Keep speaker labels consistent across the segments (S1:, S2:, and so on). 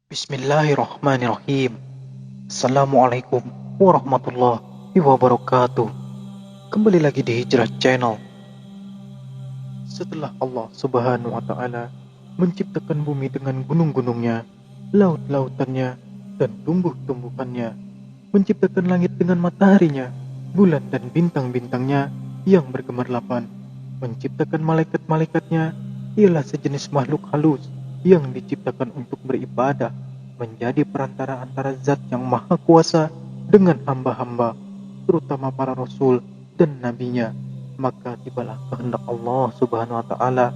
S1: Bismillahirrahmanirrahim. Assalamualaikum warahmatullahi wabarakatuh. Kembali lagi di Hijrah Channel. Setelah Allah Subhanahu wa Ta'ala menciptakan bumi dengan gunung-gunungnya, laut-lautannya, dan tumbuh-tumbuhannya, menciptakan langit dengan mataharinya, bulan dan bintang-bintangnya yang bergemerlapan, menciptakan malaikat-malaikatnya, ialah sejenis makhluk halus yang diciptakan untuk beribadah, menjadi perantara antara zat yang maha kuasa dengan hamba-hamba, terutama para rasul dan nabinya. Maka tibalah kehendak Allah Subhanahu wa Ta'ala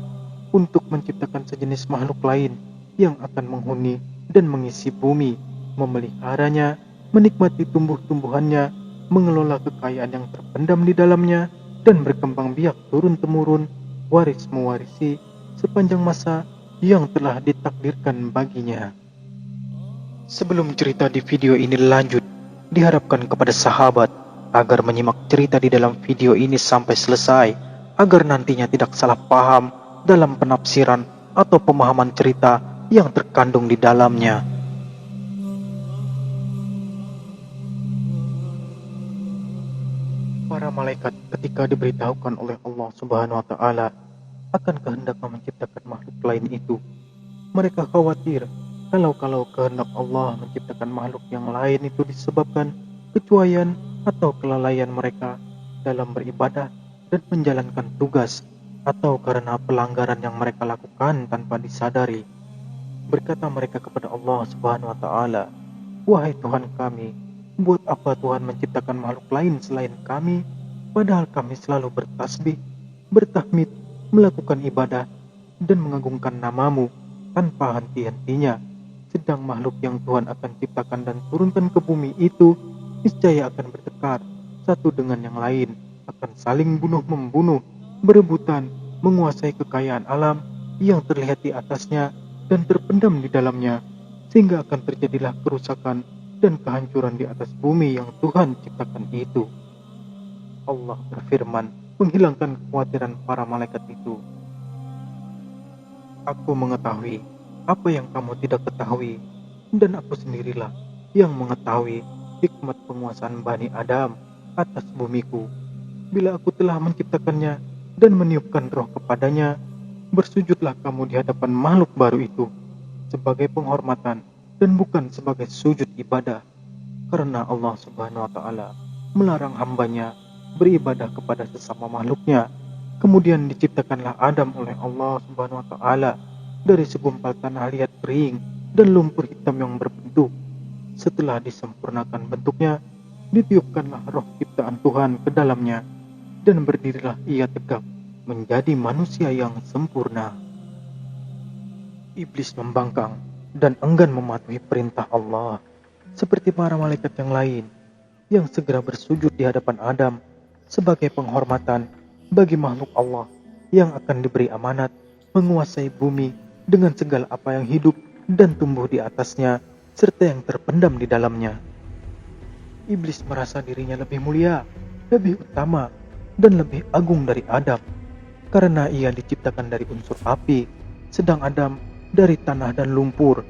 S1: untuk menciptakan sejenis makhluk lain yang akan menghuni dan mengisi bumi, memeliharanya, menikmati tumbuh-tumbuhannya, mengelola kekayaan yang terpendam di dalamnya, dan berkembang biak turun-temurun, waris mewarisi sepanjang masa yang telah ditakdirkan baginya. Sebelum cerita di video ini lanjut, diharapkan kepada sahabat agar menyimak cerita di dalam video ini sampai selesai, agar nantinya tidak salah paham dalam penafsiran atau pemahaman cerita yang terkandung di dalamnya. Para malaikat ketika diberitahukan oleh Allah Subhanahu wa Ta'ala akan kehendaknya menciptakan makhluk lain itu, mereka khawatir kalau kehendak Allah menciptakan makhluk yang lain itu disebabkan kecuaian atau kelalaian mereka dalam beribadah dan menjalankan tugas, atau karena pelanggaran yang mereka lakukan tanpa disadari. Berkata mereka kepada Allah Subhanahu wa Ta'ala, "Wahai Tuhan kami, buat apa Tuhan menciptakan makhluk lain selain kami, padahal kami selalu bertasbih, bertahmid, melakukan ibadah, dan mengagungkan namamu tanpa henti-hentinya. Sedang makhluk yang Tuhan akan ciptakan dan turunkan ke bumi itu niscaya akan bertekar satu dengan yang lain, akan saling bunuh-membunuh, berebutan, menguasai kekayaan alam yang terlihat di atasnya dan terpendam di dalamnya, sehingga akan terjadilah kerusakan dan kehancuran di atas bumi yang Tuhan ciptakan itu." Allah berfirman menghilangkan kekhawatiran para malaikat itu. "Aku mengetahui apa yang kamu tidak ketahui, dan aku sendirilah yang mengetahui hikmat penguasaan Bani Adam atas bumiku. Bila aku telah menciptakannya dan meniupkan roh kepadanya, bersujudlah kamu di hadapan makhluk baru itu sebagai penghormatan dan bukan sebagai sujud ibadah, karena Allah Subhanahu wa Ta'ala melarang hambanya beribadah kepada sesama makhluknya." Kemudian diciptakanlah Adam oleh Allah Subhanahu wa Ta'ala dari segumpal tanah liat kering dan lumpur hitam yang berbentuk. Setelah disempurnakan bentuknya, ditiupkanlah roh ciptaan Tuhan ke dalamnya, dan berdirilah ia tegak menjadi manusia yang sempurna. Iblis membangkang dan enggan mematuhi perintah Allah, seperti para malaikat yang lain yang segera bersujud di hadapan Adam sebagai penghormatan bagi makhluk Allah yang akan diberi amanat menguasai bumi dengan segala apa yang hidup dan tumbuh di atasnya serta yang terpendam di dalamnya. Iblis merasa dirinya lebih mulia, lebih utama, dan lebih agung dari Adam karena ia diciptakan dari unsur api, sedang Adam dari tanah dan lumpur.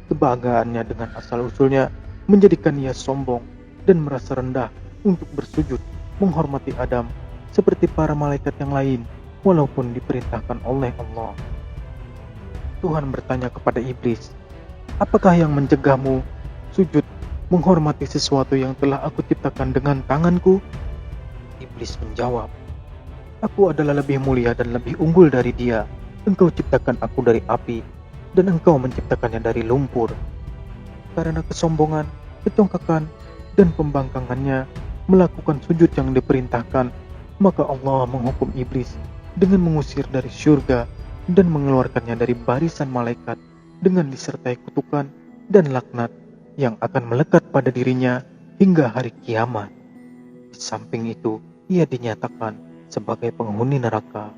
S1: Kebanggaannya dengan asal-usulnya menjadikan ia sombong dan merasa rendah untuk bersujud menghormati Adam seperti para malaikat yang lain, walaupun diperintahkan oleh Allah. Tuhan bertanya kepada iblis, "Apakah yang mencegahmu sujud menghormati sesuatu yang telah aku ciptakan dengan tanganku?" Iblis menjawab, "Aku adalah lebih mulia dan lebih unggul dari dia. Engkau ciptakan aku dari api, dan engkau menciptakannya dari lumpur." Karena kesombongan, kecongkakan, dan pembangkangannya melakukan sujud yang diperintahkan, maka Allah menghukum iblis dengan mengusir dari surga dan mengeluarkannya dari barisan malaikat dengan disertai kutukan dan laknat yang akan melekat pada dirinya hingga hari kiamat. Di samping itu, ia dinyatakan sebagai penghuni neraka.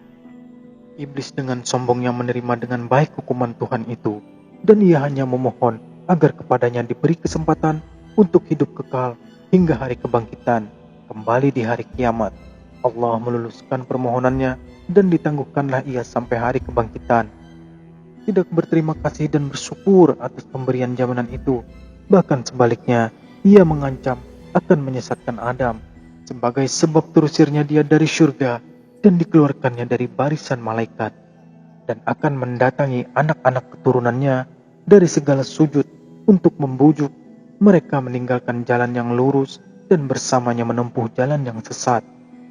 S1: Iblis dengan sombongnya menerima dengan baik hukuman Tuhan itu, dan ia hanya memohon agar kepadanya diberi kesempatan untuk hidup kekal hingga hari kebangkitan kembali di hari kiamat. Allah meluluskan permohonannya dan ditangguhkanlah ia sampai hari kebangkitan. tidak berterima kasih dan bersyukur atas pemberian jaminan itu. Bahkan sebaliknya, ia mengancam akan menyesatkan Adam sebagai sebab terusirnya dia dari surga dan dikeluarkannya dari barisan malaikat, dan akan mendatangi anak-anak keturunannya dari segala sujud untuk membujuk mereka meninggalkan jalan yang lurus dan bersamanya menempuh jalan yang sesat,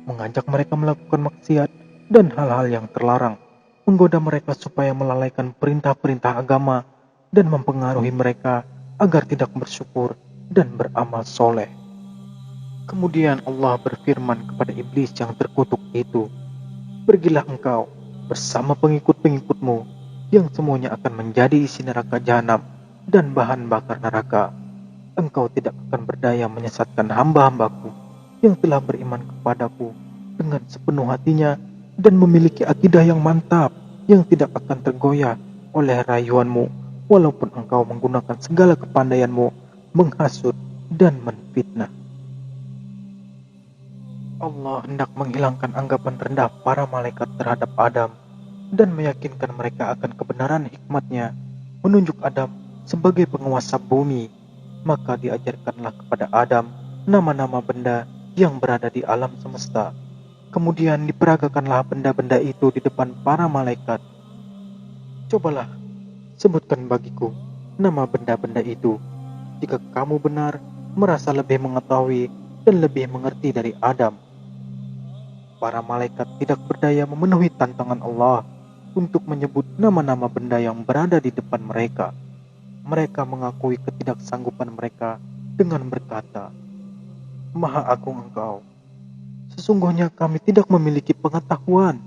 S1: mengajak mereka melakukan maksiat dan hal-hal yang terlarang, menggoda mereka supaya melalaikan perintah-perintah agama, dan mempengaruhi mereka agar tidak bersyukur dan beramal soleh. Kemudian Allah berfirman kepada iblis yang terkutuk itu, "Pergilah engkau bersama pengikut-pengikutmu yang semuanya akan menjadi isi neraka jahanam dan bahan bakar neraka. Engkau tidak akan berdaya menyesatkan hamba-hambaku yang telah beriman kepadaku dengan sepenuh hatinya dan memiliki akidah yang mantap yang tidak akan tergoyah oleh rayuanmu, walaupun engkau menggunakan segala kepandaianmu menghasut dan menfitnah." Allah hendak menghilangkan anggapan rendah para malaikat terhadap Adam dan meyakinkan mereka akan kebenaran hikmatnya menunjuk Adam sebagai penguasa bumi. Maka diajarkanlah kepada Adam nama-nama benda yang berada di alam semesta. Kemudian diperagakanlah benda-benda itu di depan para malaikat. "Cobalah, sebutkan bagiku nama benda-benda itu. Jika kamu benar merasa lebih mengetahui dan lebih mengerti dari Adam." Para malaikat tidak berdaya memenuhi tantangan Allah untuk menyebut nama-nama benda yang berada di depan mereka. Mereka mengakui ketidaksanggupan mereka dengan berkata, "Maha Agung Engkau. Sesungguhnya kami tidak memiliki pengetahuan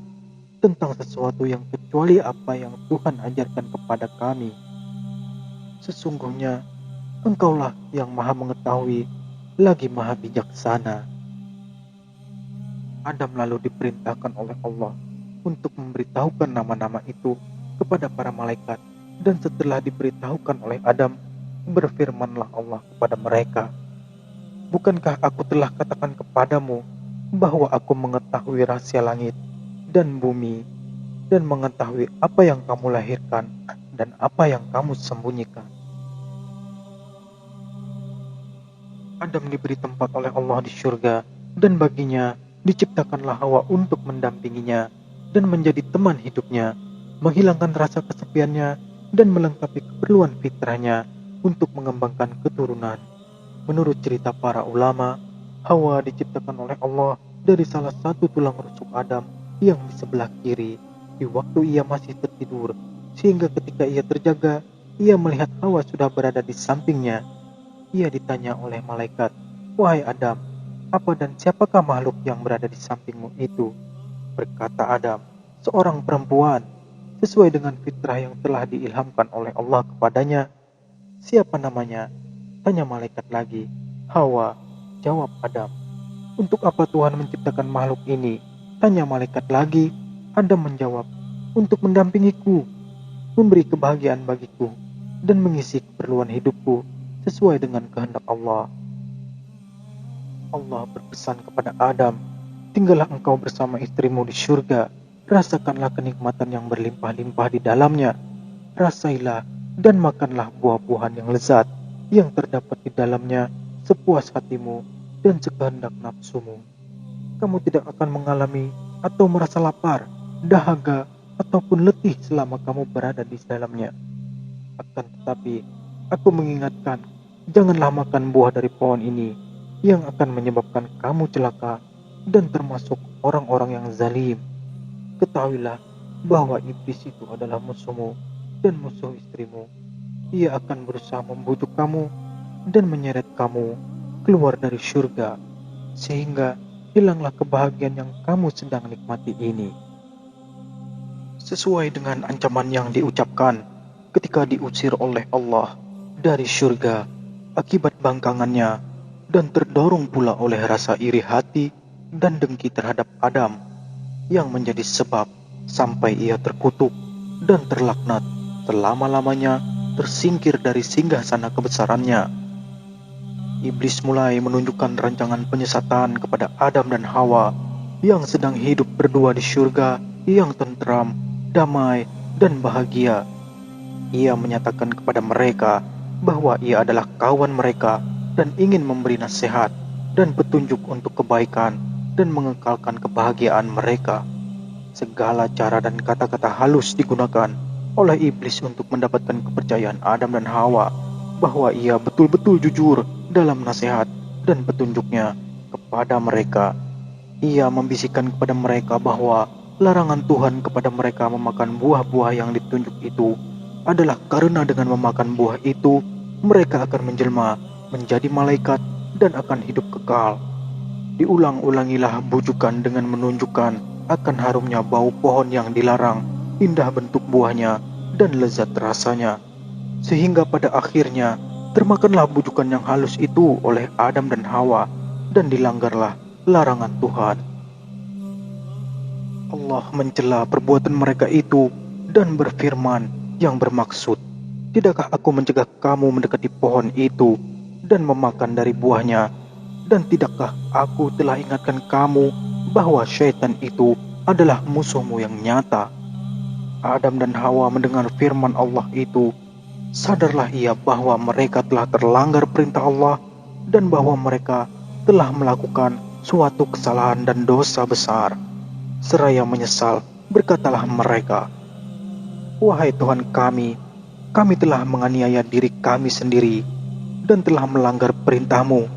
S1: tentang sesuatu yang kecuali apa yang Tuhan ajarkan kepada kami. Sesungguhnya Engkaulah yang Maha Mengetahui lagi Maha Bijaksana." Adam lalu diperintahkan oleh Allah untuk memberitahukan nama-nama itu kepada para malaikat, dan setelah diberitahukan oleh Adam, berfirmanlah Allah kepada mereka, "Bukankah aku telah katakan kepadamu bahwa aku mengetahui rahasia langit dan bumi, dan mengetahui apa yang kamu lahirkan dan apa yang kamu sembunyikan?" Adam diberi tempat oleh Allah di surga, dan baginya diciptakanlah Hawa untuk mendampinginya dan menjadi teman hidupnya, menghilangkan rasa kesepiannya dan melengkapi keperluan fitrahnya untuk mengembangkan keturunan. Menurut cerita para ulama, Hawa diciptakan oleh Allah dari salah satu tulang rusuk Adam yang di sebelah kiri di waktu ia masih tertidur, sehingga ketika ia terjaga, ia melihat Hawa sudah berada di sampingnya. Ia ditanya oleh malaikat, "Wahai Adam, apa dan siapakah makhluk yang berada di sampingmu itu?" Berkata Adam, "Seorang perempuan, sesuai dengan fitrah yang telah diilhamkan oleh Allah kepadanya." "Siapa namanya?" tanya malaikat lagi. "Hawa," jawab Adam. "Untuk apa Tuhan menciptakan makhluk ini?" tanya malaikat lagi. Adam menjawab, "Untuk mendampingiku, memberi kebahagiaan bagiku, dan mengisi keperluan hidupku sesuai dengan kehendak Allah." Allah berpesan kepada Adam, "Tinggallah engkau bersama istrimu di surga, rasakanlah kenikmatan yang berlimpah-limpah di dalamnya. Rasailah dan makanlah buah-buahan yang lezat yang terdapat di dalamnya sepuas hatimu dan sekehendak nafsumu. Kamu tidak akan mengalami atau merasa lapar, dahaga, ataupun letih selama kamu berada di dalamnya. Akan tetapi, aku mengingatkan, janganlah makan buah dari pohon ini yang akan menyebabkan kamu celaka dan termasuk orang-orang yang zalim. Ketahuilah bahwa iblis itu adalah musuhmu dan musuh istrimu. Ia akan berusaha membujuk kamu dan menyeret kamu keluar dari surga, sehingga hilanglah kebahagiaan yang kamu sedang nikmati ini." Sesuai dengan ancaman yang diucapkan ketika diusir oleh Allah dari surga akibat bangkangannya, dan terdorong pula oleh rasa iri hati dan dengki terhadap Adam yang menjadi sebab sampai ia terkutuk dan terlaknat selama-lamanya, tersingkir dari singgasana kebesarannya. Iblis mulai menunjukkan rancangan penyesatan kepada Adam dan Hawa yang sedang hidup berdua di surga yang tentram, damai, dan bahagia. Ia menyatakan kepada mereka bahwa ia adalah kawan mereka dan ingin memberi nasihat dan petunjuk untuk kebaikan dan mengekalkan kebahagiaan mereka. Segala cara dan kata-kata halus digunakan oleh iblis untuk mendapatkan kepercayaan Adam dan Hawa bahwa ia betul-betul jujur dalam nasihat dan petunjuknya kepada mereka. Ia membisikkan kepada mereka bahwa larangan Tuhan kepada mereka memakan buah-buah yang ditunjuk itu adalah karena dengan memakan buah itu mereka akan menjelma menjadi malaikat dan akan hidup kekal. Diulang-ulangilah bujukan dengan menunjukkan akan harumnya bau pohon yang dilarang, indah bentuk buahnya, dan lezat rasanya. Sehingga pada akhirnya termakanlah bujukan yang halus itu oleh Adam dan Hawa dan dilanggarlah larangan Tuhan. Allah mencela perbuatan mereka itu dan berfirman yang bermaksud, "Tidakkah aku mencegah kamu mendekati pohon itu dan memakan dari buahnya? Dan tidakkah aku telah ingatkan kamu bahwa syaitan itu adalah musuhmu yang nyata?" Adam dan Hawa mendengar firman Allah itu, sadarlah ia bahwa mereka telah terlanggar perintah Allah dan bahwa mereka telah melakukan suatu kesalahan dan dosa besar. Seraya menyesal, berkatalah mereka, "Wahai Tuhan kami telah menganiaya diri kami sendiri dan telah melanggar perintah-Mu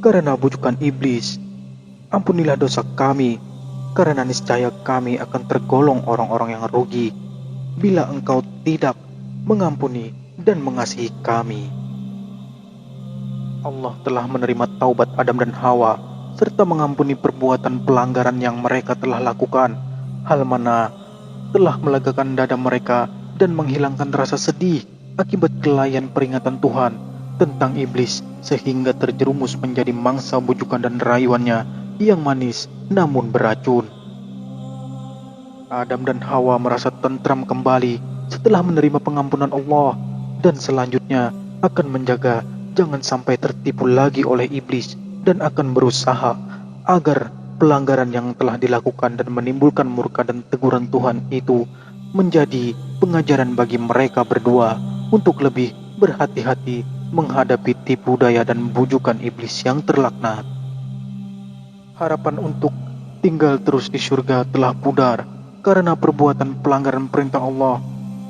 S1: karena bujukan iblis. Ampunilah dosa kami, karena niscaya kami akan tergolong orang-orang yang rugi bila Engkau tidak mengampuni dan mengasihi kami." Allah telah menerima taubat Adam dan Hawa serta mengampuni perbuatan pelanggaran yang mereka telah lakukan, hal mana telah melegakan dada mereka dan menghilangkan rasa sedih akibat kelalaian peringatan Tuhan tentang iblis sehingga terjerumus menjadi mangsa bujukan dan rayuannya yang manis namun beracun. Adam dan Hawa merasa tentram kembali setelah menerima pengampunan Allah dan selanjutnya akan menjaga jangan sampai tertipu lagi oleh iblis dan akan berusaha agar pelanggaran yang telah dilakukan dan menimbulkan murka dan teguran Tuhan itu menjadi pengajaran bagi mereka berdua untuk lebih berhati-hati menghadapi tipu daya dan bujukan iblis yang terlaknat. Harapan untuk tinggal terus di surga telah pudar karena perbuatan pelanggaran perintah Allah.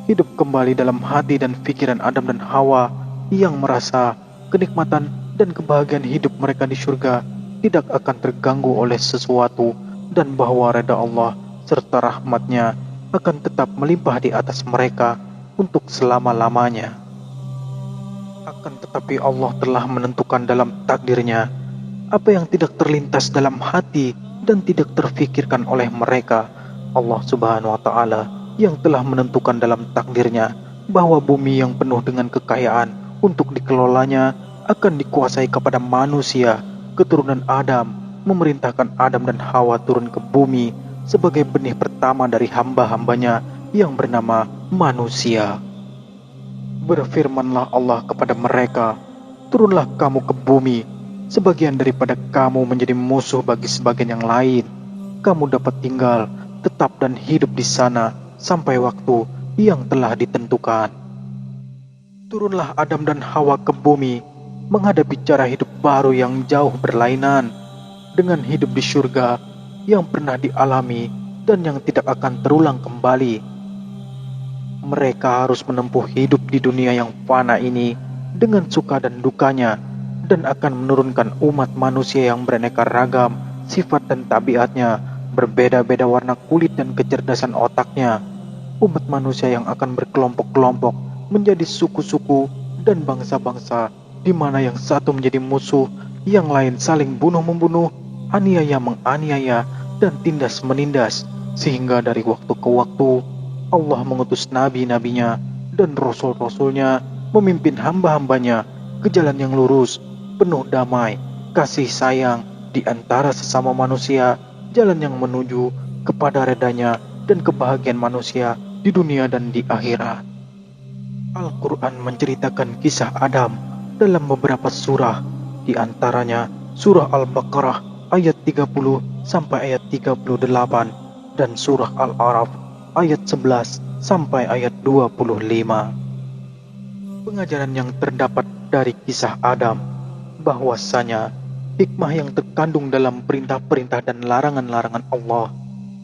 S1: Hidup kembali dalam hati dan pikiran Adam dan Hawa yang merasa kenikmatan dan kebahagiaan hidup mereka di surga tidak akan terganggu oleh sesuatu dan bahwa reda Allah serta rahmatnya akan tetap melimpah di atas mereka untuk selama-lamanya. Akan tetapi Allah telah menentukan dalam takdirnya apa yang tidak terlintas dalam hati dan tidak terfikirkan oleh mereka. Allah Subhanahu wa Ta'ala yang telah menentukan dalam takdirnya bahwa bumi yang penuh dengan kekayaan untuk dikelolanya akan dikuasai kepada manusia. Keturunan Adam memerintahkan Adam dan Hawa turun ke bumi sebagai benih pertama dari hamba-hambanya yang bernama manusia. Berfirmanlah Allah kepada mereka, "Turunlah kamu ke bumi, sebagian daripada kamu menjadi musuh bagi sebagian yang lain. Kamu dapat tinggal, tetap dan hidup di sana sampai waktu yang telah ditentukan." Turunlah Adam dan Hawa ke bumi menghadapi cara hidup baru yang jauh berlainan dengan hidup di surga yang pernah dialami dan yang tidak akan terulang kembali. Mereka harus menempuh hidup di dunia yang fana ini dengan suka dan dukanya dan akan menurunkan umat manusia yang beraneka ragam sifat dan tabiatnya, berbeda-beda warna kulit dan kecerdasan otaknya. Umat manusia yang akan berkelompok-kelompok menjadi suku-suku dan bangsa-bangsa di mana yang satu menjadi musuh, yang lain saling bunuh-membunuh, aniaya menganiaya, dan tindas menindas, sehingga dari waktu ke waktu Allah mengutus nabi-nabinya dan rasul-rasulnya memimpin hamba-hambanya ke jalan yang lurus, penuh damai, kasih sayang di antara sesama manusia, jalan yang menuju kepada redanya dan kebahagiaan manusia di dunia dan di akhirat. Al-Quran menceritakan kisah Adam dalam beberapa surah, di antaranya surah Al-Baqarah ayat 30 sampai ayat 38 dan surah Al-Araf ayat 11 sampai ayat 25. Pengajaran yang terdapat dari kisah Adam, bahwasanya hikmah yang terkandung dalam perintah-perintah dan larangan-larangan Allah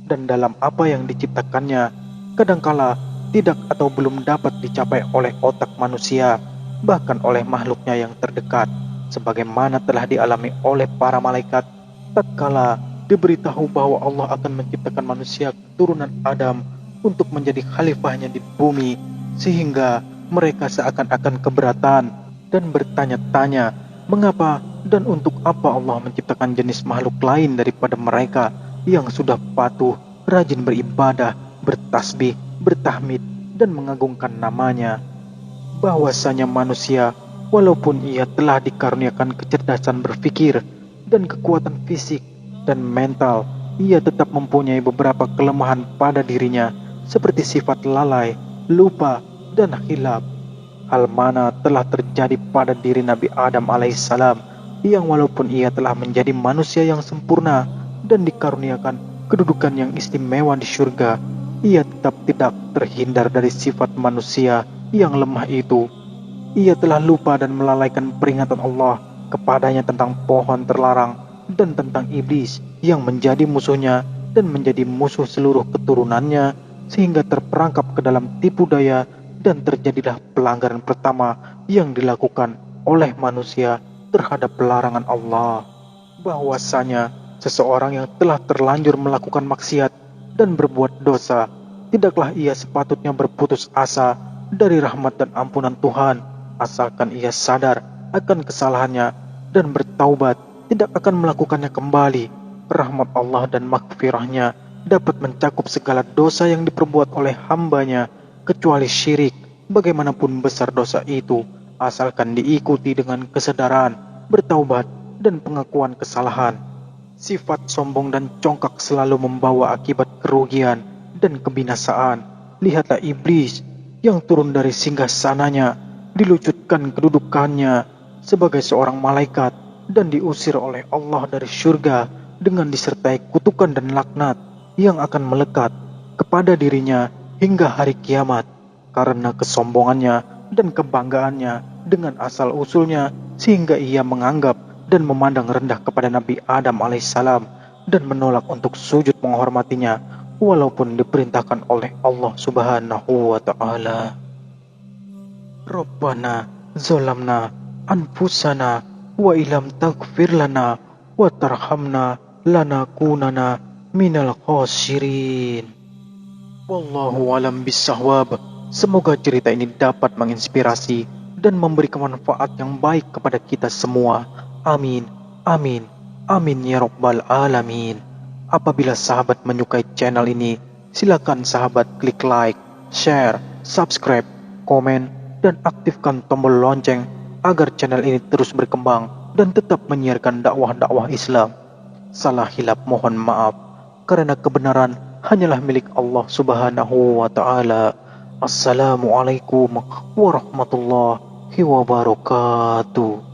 S1: dan dalam apa yang diciptakannya kadangkala tidak atau belum dapat dicapai oleh otak manusia, bahkan oleh makhluknya yang terdekat, sebagaimana telah dialami oleh para malaikat tatkala diberitahu bahwa Allah akan menciptakan manusia keturunan Adam untuk menjadi khalifahnya di bumi, sehingga mereka seakan-akan keberatan dan bertanya-tanya mengapa dan untuk apa Allah menciptakan jenis makhluk lain daripada mereka yang sudah patuh, rajin beribadah, bertasbih, bertahmid, dan mengagungkan namanya. Bahwasanya manusia, walaupun ia telah dikaruniakan kecerdasan berpikir dan kekuatan fisik dan mental, ia tetap mempunyai beberapa kelemahan pada dirinya, seperti sifat lalai, lupa, dan khilaf. Hal mana telah terjadi pada diri Nabi Adam alaihissalam, yang walaupun ia telah menjadi manusia yang sempurna dan dikaruniakan kedudukan yang istimewa di surga, ia tetap tidak terhindar dari sifat manusia yang lemah itu. Ia telah lupa dan melalaikan peringatan Allah kepadanya tentang pohon terlarang dan tentang iblis yang menjadi musuhnya dan menjadi musuh seluruh keturunannya, sehingga terperangkap ke dalam tipu daya dan terjadilah pelanggaran pertama yang dilakukan oleh manusia terhadap larangan Allah. Bahwasanya seseorang yang telah terlanjur melakukan maksiat dan berbuat dosa, tidaklah ia sepatutnya berputus asa dari rahmat dan ampunan Tuhan, asalkan ia sadar akan kesalahannya dan bertaubat, tidak akan melakukannya kembali. Rahmat Allah dan maghfirahnya dapat mencakup segala dosa yang diperbuat oleh hambanya, kecuali syirik, bagaimanapun besar dosa itu, asalkan diikuti dengan kesadaran, bertaubat, dan pengakuan kesalahan. Sifat sombong dan congkak selalu membawa akibat kerugian dan kebinasaan. Lihatlah iblis yang turun dari singgasananya, dilucutkan kedudukannya sebagai seorang malaikat dan diusir oleh Allah dari surga dengan disertai kutukan dan laknat yang akan melekat kepada dirinya hingga hari kiamat karena kesombongannya dan kebanggaannya dengan asal-usulnya, sehingga ia menganggap dan memandang rendah kepada Nabi Adam alaihissalam dan menolak untuk sujud menghormatinya walaupun diperintahkan oleh Allah subhanahu wa ta'ala. Rabbana zalamna anfusana wa ilam taghfir lana wa tarhamna lanakunana minal khasirin. Wallahu alam bisawab. Semoga cerita ini dapat menginspirasi dan memberi manfaat yang baik kepada kita semua. Amin, amin, amin ya rabbal alamin. Apabila sahabat menyukai channel ini, silakan sahabat klik like, share, subscribe, komen, dan aktifkan tombol lonceng agar channel ini terus berkembang dan tetap menyiarkan dakwah-dakwah Islam. Salah hilap mohon maaf, karena kebenaran hanyalah milik Allah subhanahu wa ta'ala. Assalamualaikum warahmatullahi wabarakatuh.